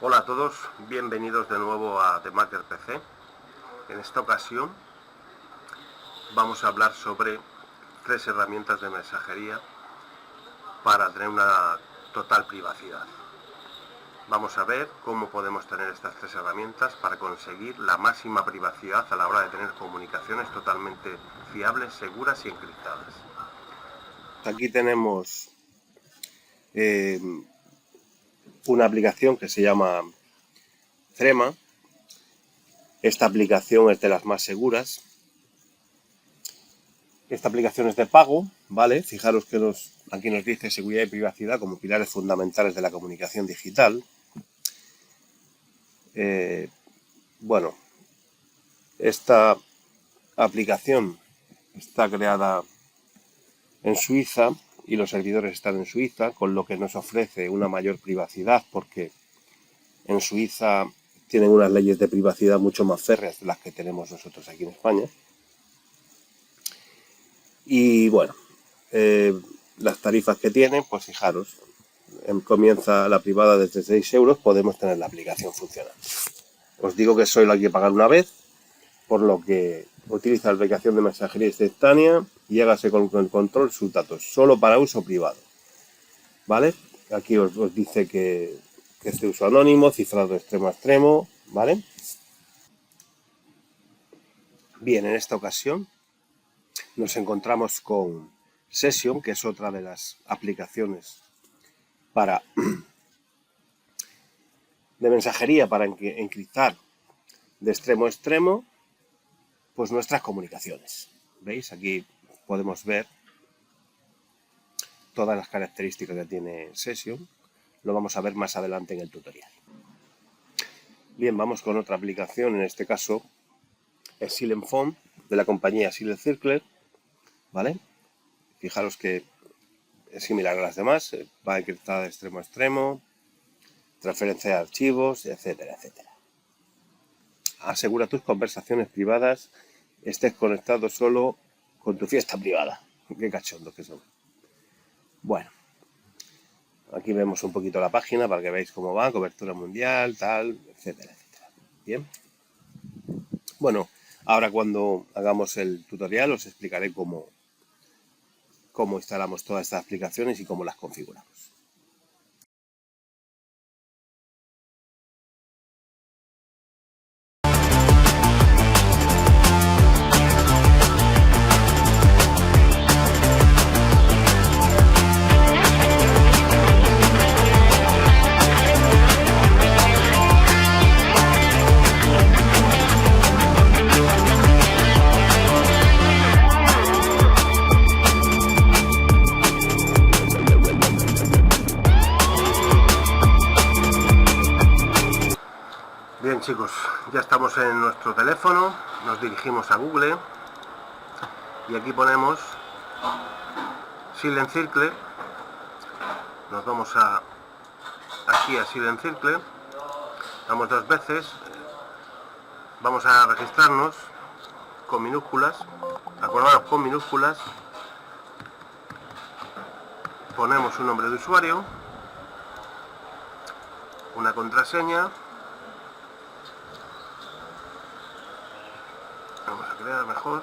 Hola a todos, bienvenidos de nuevo a The Maker PC. En esta ocasión vamos a hablar sobre 3 herramientas de mensajería para tener una total privacidad. Vamos a ver cómo podemos tener estas 3 herramientas para conseguir la máxima privacidad a la hora de tener comunicaciones totalmente fiables, seguras y encriptadas. Aquí tenemos una aplicación que se llama Threema. Esta aplicación es de las más seguras. Esta aplicación es de pago, ¿vale? Fijaros que aquí nos dice seguridad y privacidad como pilares fundamentales de la comunicación digital. Bueno, esta aplicación está creada en Suiza y los servidores están en Suiza, con lo que nos ofrece una mayor privacidad, porque en Suiza tienen unas leyes de privacidad mucho más férreas de las que tenemos nosotros aquí en España. Y bueno, las tarifas que tienen, pues fijaros, comienza la privada desde 6 euros, podemos tener la aplicación funcionando. Os digo que solo hay que pagar una vez, por lo que utiliza la aplicación de mensajería instantánea y hágase con el control sus datos, solo para uso privado. ¿Vale? Aquí os dice que es de uso anónimo, cifrado extremo a extremo, ¿vale? Bien, en esta ocasión nos encontramos con Session, que es otra de las aplicaciones de mensajería para encriptar de extremo a extremo pues nuestras comunicaciones. ¿Veis? Aquí podemos ver todas las características que tiene Session. Lo vamos a ver más adelante en el tutorial. Bien, vamos con otra aplicación, en este caso es Silent Phone, de la compañía Silent Circle, ¿vale? Fijaros que es similar a las demás, va encriptada de extremo a extremo, transferencia de archivos, etcétera, etcétera. Asegura tus conversaciones privadas, estés conectado solo con tu fiesta privada. Qué cachondos que son. Bueno, aquí vemos un poquito la página para que veáis cómo va, cobertura mundial, tal, etcétera, etcétera. Bien. Bueno, ahora cuando hagamos el tutorial os explicaré cómo instalamos todas estas aplicaciones y cómo las configuramos. Bien chicos, ya estamos en nuestro teléfono, nos dirigimos a Google y aquí ponemos Silent Circle, nos vamos aquí a Silent Circle, damos 2 veces, vamos a registrarnos con minúsculas, acordaros con minúsculas, ponemos un nombre de usuario, una contraseña. Vamos a crear mejor.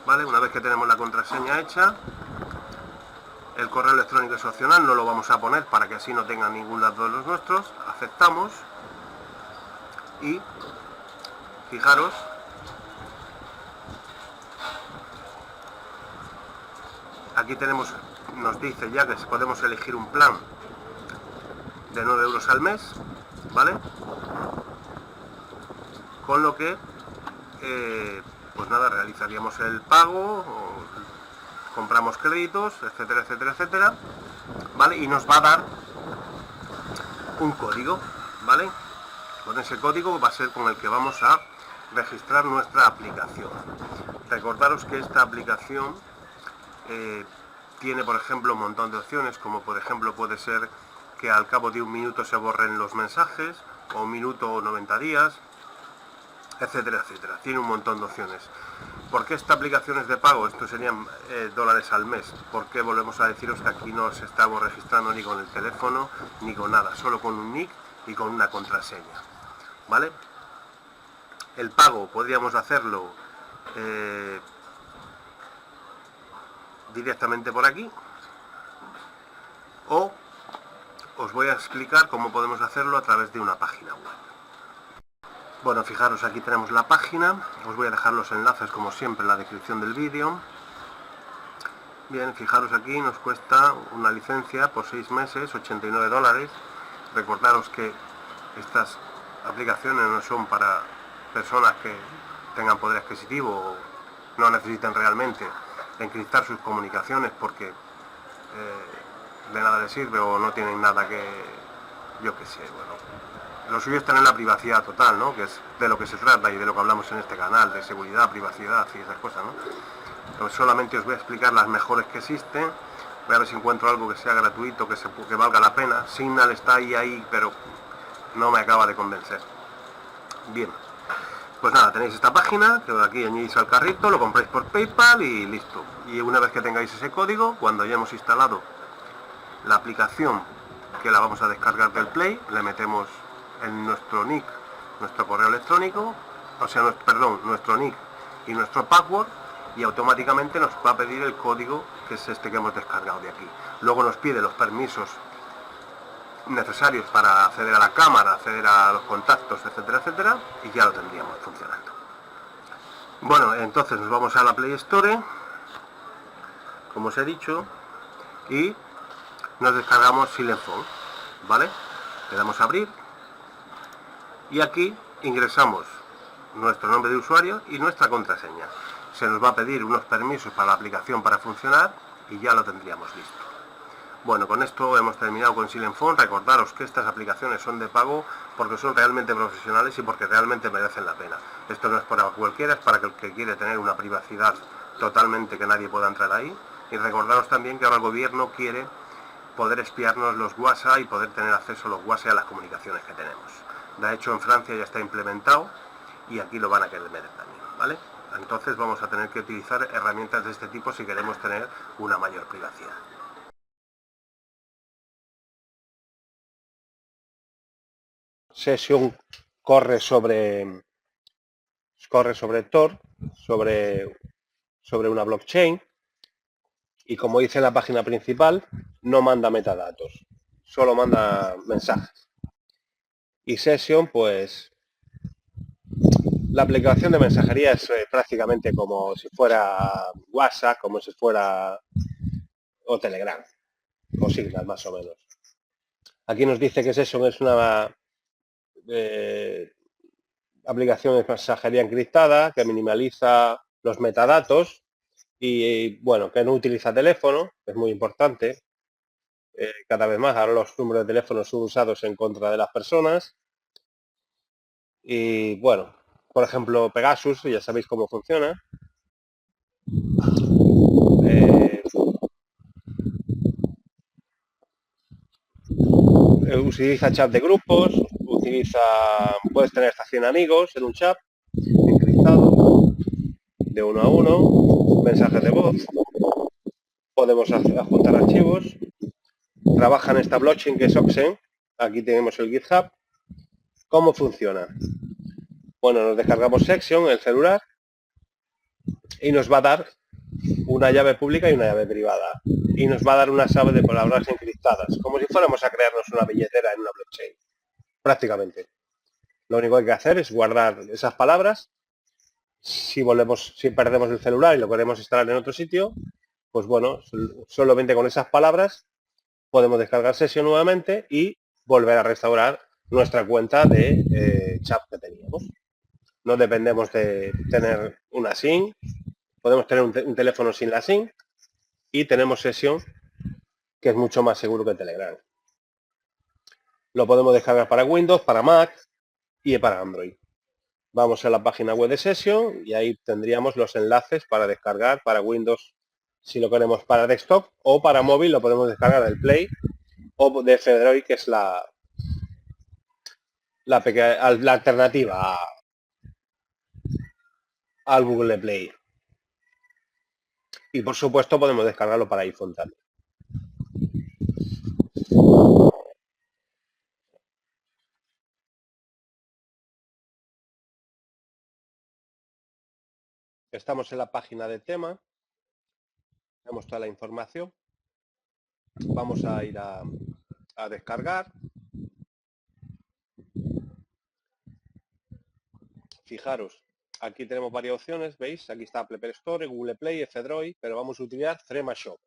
Vale, una vez que tenemos la contraseña hecha, el correo electrónico es opcional, no lo vamos a poner para que así no tengan ningún dato de los nuestros. Aceptamos y fijaros, aquí nos dice ya que podemos elegir un plan de 9 euros al mes, ¿vale? Con lo que, pues nada, realizaríamos el pago, compramos créditos, etcétera, etcétera, etcétera, ¿vale? Y nos va a dar un código, ¿vale? Con ese código va a ser con el que vamos a registrar nuestra aplicación. Recordaros que esta aplicación tiene, por ejemplo, un montón de opciones, como por ejemplo puede ser que al cabo de un minuto se borren los mensajes, o un minuto o 90 días, etcétera, etcétera. Tiene un montón de opciones. ¿Por qué esta aplicación es de pago? Esto serían dólares al mes. Porque volvemos a deciros que aquí no os estamos registrando ni con el teléfono ni con nada, solo con un nick y con una contraseña, ¿vale? El pago podríamos hacerlo directamente por aquí, o os voy a explicar cómo podemos hacerlo a través de una página web. Bueno, fijaros, aquí tenemos la página, os voy a dejar los enlaces como siempre en la descripción del vídeo. Bien, fijaros, aquí nos cuesta una licencia por 6 meses, 89 dólares. Recordaros que estas aplicaciones no son para personas que tengan poder adquisitivo o no necesiten realmente encriptar sus comunicaciones porque de nada les sirve o no tienen nada que, yo qué sé, bueno, lo suyo es tener la privacidad total, ¿no? Que es de lo que se trata y de lo que hablamos en este canal, de seguridad, privacidad y esas cosas, ¿no? Entonces solamente os voy a explicar las mejores que existen. Voy a ver si encuentro algo que sea gratuito, que valga la pena. Signal está ahí, pero no me acaba de convencer. Bien, pues nada, tenéis esta página, que aquí añadís al carrito, lo compráis por PayPal y listo. Y una vez que tengáis ese código, cuando hayamos instalado la aplicación, que la vamos a descargar del Play, le metemos en nuestro nick, nuestro correo electrónico, o sea, nuestro nick y nuestro password, y automáticamente nos va a pedir el código, que es este que hemos descargado de aquí. Luego nos pide los permisos necesarios para acceder a la cámara, acceder a los contactos, etcétera, etcétera, y ya lo tendríamos funcionando. Bueno, entonces nos vamos a la Play Store, como os he dicho, y nos descargamos Silent Phone, ¿vale? Le damos a abrir y aquí ingresamos nuestro nombre de usuario y nuestra contraseña. Se nos va a pedir unos permisos para la aplicación para funcionar y ya lo tendríamos listo. Bueno, con esto hemos terminado con Silent Phone. Recordaros que estas aplicaciones son de pago porque son realmente profesionales y porque realmente merecen la pena. Esto no es para cualquiera, es para el que quiere tener una privacidad totalmente, que nadie pueda entrar ahí. Y recordaros también que ahora el gobierno quiere poder espiarnos los WhatsApp y poder tener acceso a los WhatsApp a las comunicaciones que tenemos. De hecho, en Francia ya está implementado y aquí lo van a querer meter también, ¿vale? Entonces vamos a tener que utilizar herramientas de este tipo si queremos tener una mayor privacidad. Session corre sobre Tor, sobre una blockchain, y como dice en la página principal, no manda metadatos, solo manda mensajes. Y Session, pues la aplicación de mensajería es prácticamente como si fuera WhatsApp, como si fuera o Telegram o Signal, más o menos. Aquí nos dice que Session es una aplicación de mensajería encriptada que minimaliza los metadatos y, bueno, que no utiliza teléfono, que es muy importante. Cada vez más ahora los números de teléfono son usados en contra de las personas. Y bueno, por ejemplo, Pegasus, ya sabéis cómo funciona. Utiliza chat de grupos, puedes tener hasta 100 amigos en un chat encriptado, de uno a uno, mensajes de voz, podemos adjuntar archivos, trabaja en esta blockchain que es Oxen, aquí tenemos el GitHub. ¿Cómo funciona? Bueno, nos descargamos Section en el celular y nos va a dar una llave pública y una llave privada. Y nos va a dar una llave de palabras encriptadas, como si fuéramos a crearnos una billetera en una blockchain, prácticamente. Lo único que hay que hacer es guardar esas palabras. Si perdemos el celular y lo queremos instalar en otro sitio, pues bueno, solamente con esas palabras podemos descargar Session nuevamente y volver a restaurar nuestra cuenta de chat que teníamos. No dependemos de tener una SIM, podemos tener un teléfono sin la SIM y tenemos Session, que es mucho más seguro que Telegram. Lo podemos descargar para Windows, para Mac y para Android. Vamos a la página web de Session y ahí tendríamos los enlaces para descargar para Windows si lo queremos para desktop, o para móvil lo podemos descargar del Play o de Fedroid, que es la alternativa al Google Play. Y por supuesto podemos descargarlo para iPhone también. Estamos en la página de tema, tenemos toda la información. Vamos a ir a descargar. Fijaros, aquí tenemos varias opciones, ¿veis? Aquí está Apple Store, Google Play, F-Droid, pero vamos a utilizar Threema Shop.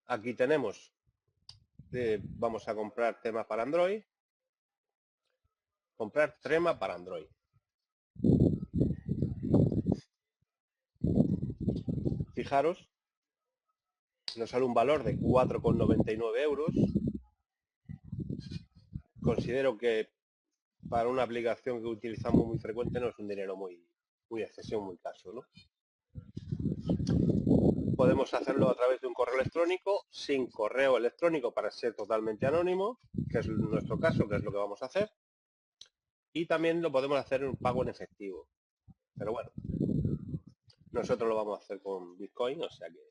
Aquí tenemos, vamos a comprar temas para Android, comprar Threema para Android. Fijaros, nos sale un valor de 4,99 euros. Considero que para una aplicación que utilizamos muy frecuente no es un dinero muy excesivo, muy caso, ¿no? Podemos hacerlo a través de un correo electrónico, sin correo electrónico para ser totalmente anónimo, que es nuestro caso, que es lo que vamos a hacer. Y también lo podemos hacer en un pago en efectivo. Pero bueno, nosotros lo vamos a hacer con Bitcoin, o sea que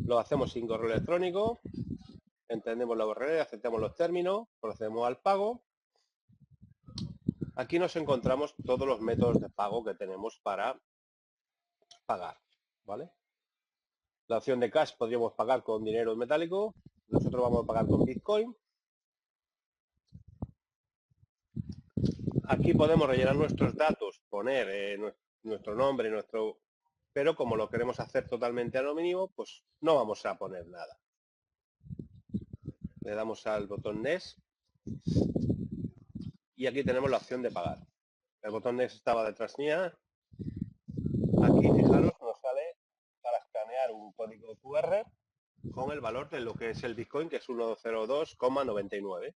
lo hacemos sin correo electrónico, entendemos la URL, aceptamos los términos, procedemos al pago. Aquí nos encontramos todos los métodos de pago que tenemos para pagar, ¿vale? La opción de cash podríamos pagar con dinero metálico, nosotros vamos a pagar con Bitcoin. Aquí podemos rellenar nuestros datos, poner nuestro nombre, pero como lo queremos hacer totalmente anónimo, pues no vamos a poner nada. Le damos al botón Next y aquí tenemos la opción de pagar. El botón Next estaba detrás mía. Aquí, fijaros, nos sale para escanear un código QR con el valor de lo que es el Bitcoin, que es 102,99.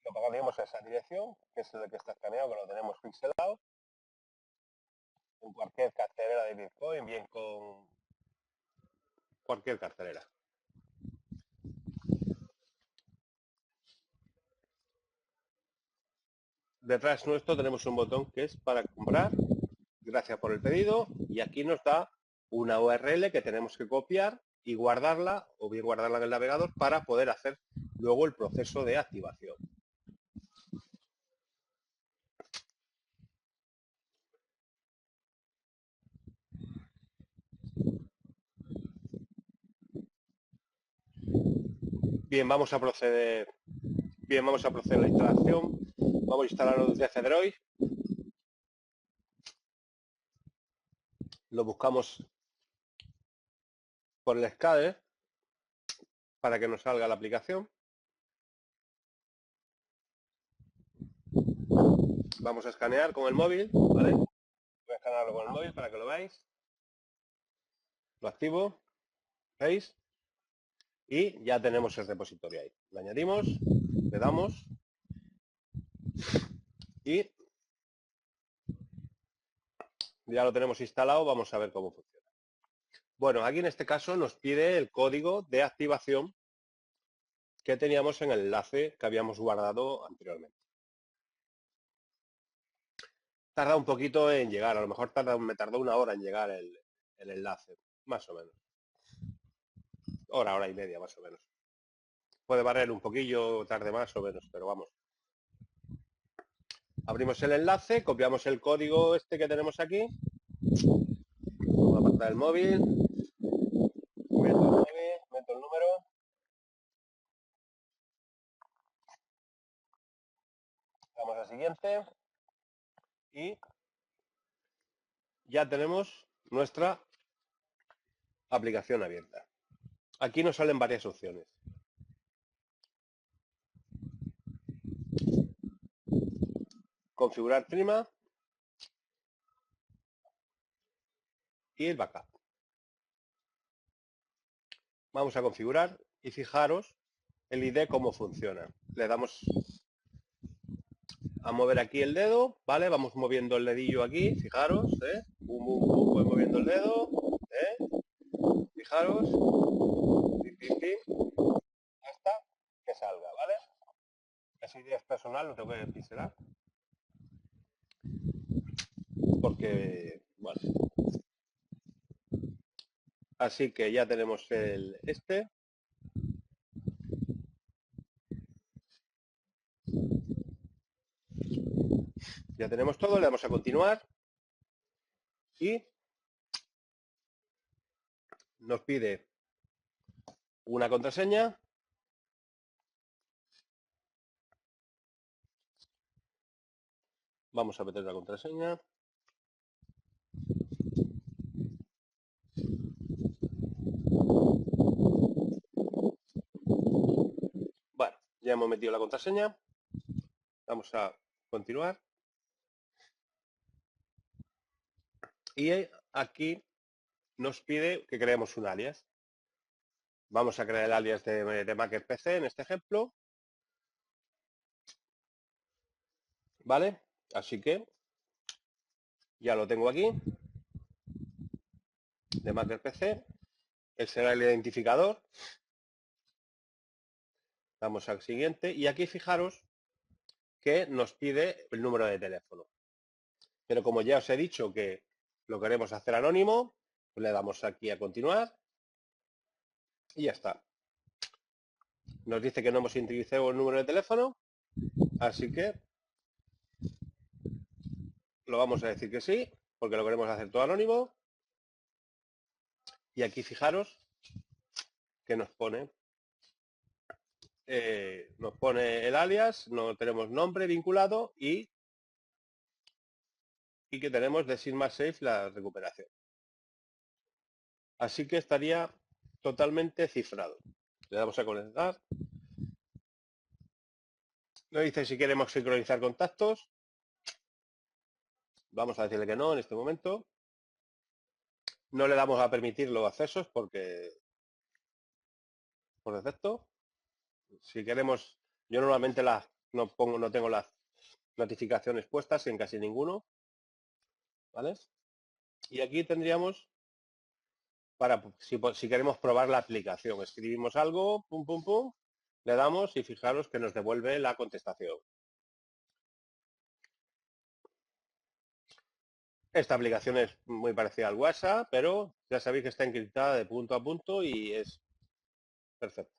Lo pagaríamos a esa dirección, que es el que está escaneado, que lo tenemos pixelado, en cualquier cartelera de Bitcoin, bien con cualquier cartelera. Detrás nuestro tenemos un botón que es para comprar. Gracias por el pedido. Y aquí nos da una URL que tenemos que copiar y guardarla, o bien guardarla en el navegador para poder hacer luego el proceso de activación. Bien, vamos a proceder a la instalación. Vamos a instalarlo desde F-Droid. Lo buscamos por el escáner para que nos salga la aplicación. Vamos a escanear con el móvil, ¿vale? Voy a escanearlo con el móvil para que lo veáis. Lo activo, ¿veis? Y ya tenemos el repositorio ahí. Lo añadimos, le damos y ya lo tenemos instalado. Vamos a ver cómo funciona. Bueno, aquí en este caso nos pide el código de activación que teníamos en el enlace que habíamos guardado anteriormente. Tarda un poquito en llegar, a lo mejor me tardó una hora en llegar el enlace, más o menos. Hora y media, más o menos. Puede variar un poquillo, tarde más o menos, pero vamos. Abrimos el enlace, copiamos el código este que tenemos aquí. Vamos a apartar el móvil. Meto el número. Vamos a siguiente. Y ya tenemos nuestra aplicación abierta. Aquí nos salen varias opciones. Configurar Threema y el backup. Vamos a configurar y fijaros el ID cómo funciona. Le damos a mover aquí el dedo, ¿vale? Vamos moviendo el dedillo aquí, fijaros, ¿eh? Pum, pum, pum, voy moviendo el dedo, ¿eh? Fijaros, pim, pim, pim, hasta que salga, ¿vale? Esa idea es personal, no tengo que pincelar, porque, bueno, así que ya tenemos el ya tenemos todo, le damos a continuar y nos pide una contraseña. Vamos a meter la contraseña. Bueno, ya hemos metido la contraseña. Vamos a continuar. Y aquí nos pide que creemos un alias. Vamos a crear el alias de Maker PC en este ejemplo. ¿Vale? Así que ya lo tengo aquí. De Maker PC. Ese será el identificador. Vamos al siguiente. Y aquí fijaros que nos pide el número de teléfono. Pero como ya os he dicho que lo queremos hacer anónimo, pues le damos aquí a continuar. Y ya está. Nos dice que no hemos introducido el número de teléfono. Así que lo vamos a decir que sí, porque lo queremos hacer todo anónimo. Y aquí fijaros que nos pone el alias, no tenemos nombre vinculado y que tenemos de Sigma Safe la recuperación. Así que estaría totalmente cifrado. Le damos a conectar. Nos dice si queremos sincronizar contactos. Vamos a decirle que no en este momento. No le damos a permitir los accesos porque por defecto. Si queremos, yo normalmente no tengo las notificaciones puestas en casi ninguno. ¿Vale? Y aquí tendríamos para si queremos probar la aplicación. Escribimos algo, pum, pum, pum, le damos y fijaros que nos devuelve la contestación. Esta aplicación es muy parecida al WhatsApp, pero ya sabéis que está encriptada de punto a punto y es perfecto.